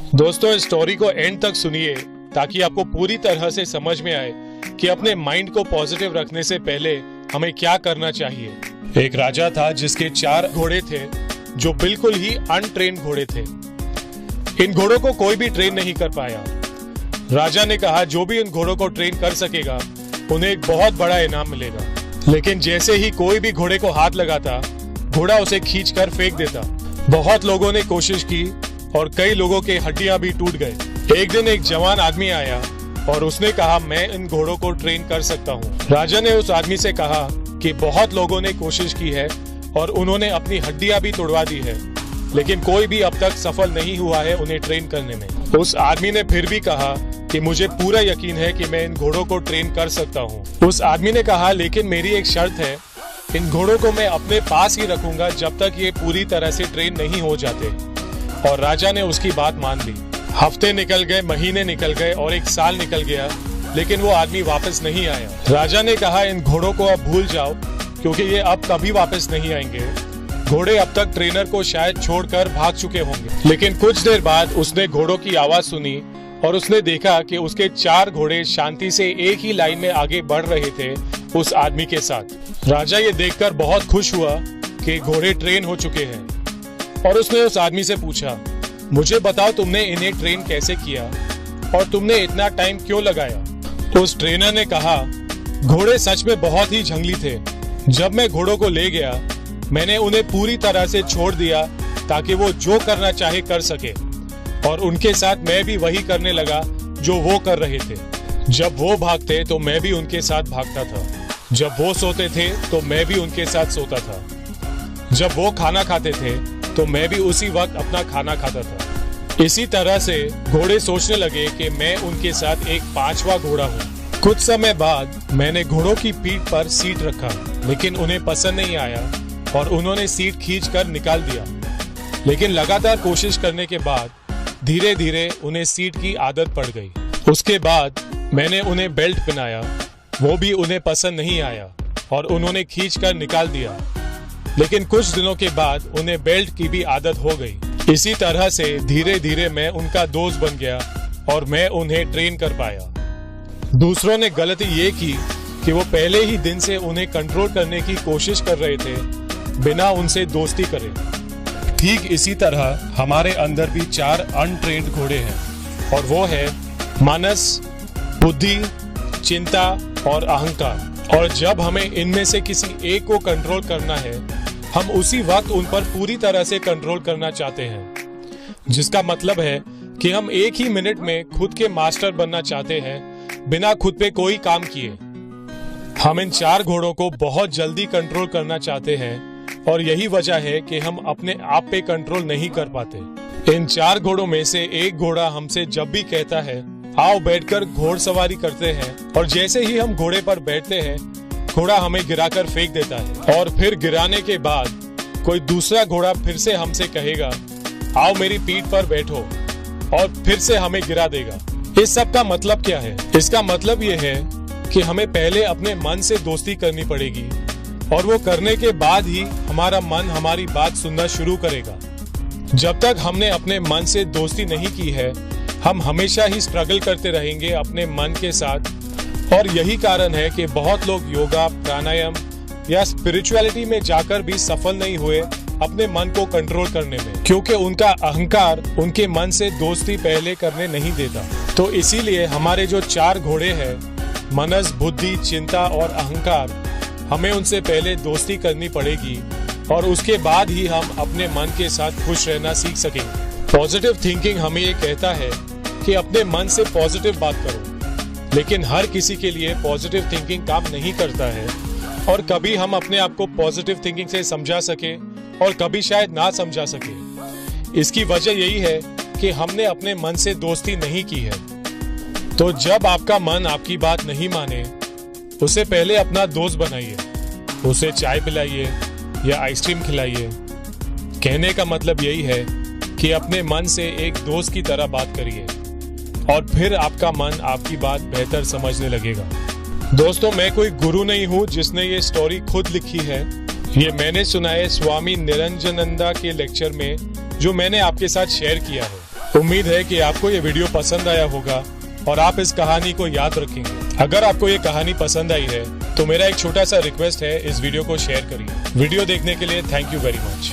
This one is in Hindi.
दोस्तों, इस स्टोरी को एंड तक सुनिए ताकि आपको पूरी तरह से समझ में आए कि अपने माइंड को पॉजिटिव रखने से पहले हमें क्या करना चाहिए। एक राजा था जिसके 4 घोड़े थे जो बिल्कुल ही अनट्रेन्ड घोड़े थे। इन घोड़ों को कोई भी ट्रेन नहीं कर पाया। राजा ने कहा जो भी इन घोड़ों को ट्रेन कर सकेगा उन्हें एक बहुत बड़ा इनाम मिलेगा। लेकिन जैसे ही कोई भी घोड़े को हाथ लगाता, घोड़ा उसे खींचकर फेंक देता। बहुत लोगों ने कोशिश की और कई लोगों के हड्डियां भी टूट गए। एक दिन एक जवान आदमी आया और उसने कहा मैं इन घोड़ों को ट्रेन कर सकता हूँ। राजा ने उस आदमी से कहा कि बहुत लोगों ने कोशिश की है और उन्होंने अपनी हड्डियां भी तोड़वा दी है, लेकिन कोई भी अब तक सफल नहीं हुआ है उन्हें ट्रेन करने में। उस आदमी ने फिर भी कहा कि मुझे पूरा यकीन है कि मैं इन घोड़ों को ट्रेन कर सकता हूँ। उस आदमी ने कहा लेकिन मेरी एक शर्त है, इन घोड़ों को मैं अपने पास ही रखूंगा जब तक ये पूरी तरह से ट्रेन नहीं हो जाते। और राजा ने उसकी बात मान ली। हफ्ते निकल गए, महीने निकल गए और 1 साल निकल गया, लेकिन वो आदमी वापस नहीं आया। राजा ने कहा इन घोड़ों को अब भूल जाओ क्योंकि ये अब कभी वापस नहीं आएंगे। घोड़े अब तक ट्रेनर को शायद छोड़कर भाग चुके होंगे। लेकिन कुछ देर बाद उसने घोड़ों की आवाज सुनी और उसने देखा कि उसके 4 घोड़े शांति से एक ही लाइन में आगे बढ़ रहे थे उस आदमी के साथ। राजा ये देखकर बहुत खुश हुआ कि घोड़े ट्रेन हो चुके हैं और उसने उस आदमी से पूछा मुझे बताओ तुमने इन्हें ट्रेन कैसे किया और तुमने इतना टाइम क्यों लगाया। उस ट्रेनर ने कहा घोड़े सच में बहुत ही जंगली थे। जब मैं घोड़ों को ले गया मैंने उन्हें पूरी तरह से छोड़ दिया ताकि वो जो करना चाहे कर सके, और उनके साथ मैं भी वही करने लगा जो वो कर रहे थे। जब वो भागते तो मैं भी उनके साथ भागता था, जब वो सोते थे तो मैं भी उनके साथ सोता था, जब वो खाना खाते थे तो मैं भी उसी वक्त अपना खाना खाता था। इसी तरह से घोड़े सोचने लगे कि मैं उनके साथ एक 5वां घोड़ा हूँ। कुछ समय बाद मैंने घोड़ों की पीठ पर सीट रखा, लेकिन उन्हें पसंद नहीं आया और उन्होंने सीट खींचकर निकाल दिया। लेकिन लगातार कोशिश करने के बाद धीरे धीरे उन्हें सीट की आदत पड़ गई। उसके बाद मैंने उन्हें बेल्ट पहनाया, वो भी उन्हें पसंद नहीं आया और उन्होंने खींचकर निकाल दिया। लेकिन कुछ दिनों के बाद उन्हें बेल्ट की भी आदत हो गई। इसी तरह से धीरे धीरे मैं उनका दोस्त बन गया और मैं उन्हें ट्रेन कर पाया। दूसरों ने गलती ये की कि वो पहले ही दिन से उन्हें कंट्रोल करने की कोशिश कर रहे थे बिना उनसे दोस्ती करे। ठीक इसी तरह हमारे अंदर भी 4 अनट्रेन्ड घोड़े हैं और वो है मानस, बुद्धि, चिंता और अहंकार। और जब हमें इनमें से किसी एक को कंट्रोल करना है, हम उसी वक्त उन पर पूरी तरह से कंट्रोल करना चाहते हैं, जिसका मतलब है कि हम एक ही मिनट में खुद के मास्टर बनना चाहते हैं बिना खुद पे कोई काम किए। हम इन 4 घोड़ों को बहुत जल्दी कंट्रोल करना चाहते हैं और यही वजह है कि हम अपने आप पे कंट्रोल नहीं कर पाते। इन 4 घोड़ों में से एक घोड़ा हमसे जब भी कहता है आओ बैठकर घोड़सवारी करते हैं, और जैसे ही हम घोड़े पर बैठते हैं घोड़ा हमें गिराकर फेंक देता है। और फिर गिराने के बाद कोई दूसरा घोड़ा फिर से हमसे कहेगा आओ मेरी पीठ पर बैठो, और फिर से हमें गिरा देगा। इस सब का मतलब क्या है? इसका मतलब ये है कि हमें पहले अपने मन से दोस्ती करनी पड़ेगी और वो करने के बाद ही हमारा मन हमारी बात सुनना शुरू करेगा। जब तक हमने अपने मन से दोस्ती नहीं की है, हम हमेशा ही स्ट्रगल करते रहेंगे अपने मन के साथ। और यही कारण है कि बहुत लोग योगा, प्राणायाम या स्पिरिचुअलिटी में जाकर भी सफल नहीं हुए अपने मन को कंट्रोल करने में, क्योंकि उनका अहंकार उनके मन से दोस्ती पहले करने नहीं देता। तो इसीलिए हमारे जो 4 घोड़े हैं, मनस, बुद्धि, चिंता और अहंकार, हमें उनसे पहले दोस्ती करनी पड़ेगी और उसके बाद ही हम अपने मन के साथ खुश रहना सीख सकेंगे। पॉजिटिव थिंकिंग हमें ये कहता है कि अपने मन से पॉजिटिव बात करो, लेकिन हर किसी के लिए पॉजिटिव थिंकिंग काम नहीं करता है और कभी हम अपने आप को पॉजिटिव थिंकिंग से समझा सके और कभी शायद ना समझा सके। इसकी वजह यही है कि हमने अपने मन से दोस्ती नहीं की है। तो जब आपका मन आपकी बात नहीं माने, उसे पहले अपना दोस्त बनाइए, उसे चाय पिलाइए या आइसक्रीम खिलाइए। कहने का मतलब यही है कि अपने मन से एक दोस्त की तरह बात करिए और फिर आपका मन आपकी बात बेहतर समझने लगेगा। दोस्तों, मैं कोई गुरु नहीं हूँ जिसने ये स्टोरी खुद लिखी है। ये मैंने सुना है स्वामी निरंजनंदा के लेक्चर में, जो मैंने आपके साथ शेयर किया है। उम्मीद है कि आपको ये वीडियो पसंद आया होगा और आप इस कहानी को याद रखेंगे। अगर आपको ये कहानी पसंद आई है तो मेरा एक छोटा सा रिक्वेस्ट है, इस वीडियो को शेयर करिए। वीडियो देखने के लिए थैंक यू वेरी मच।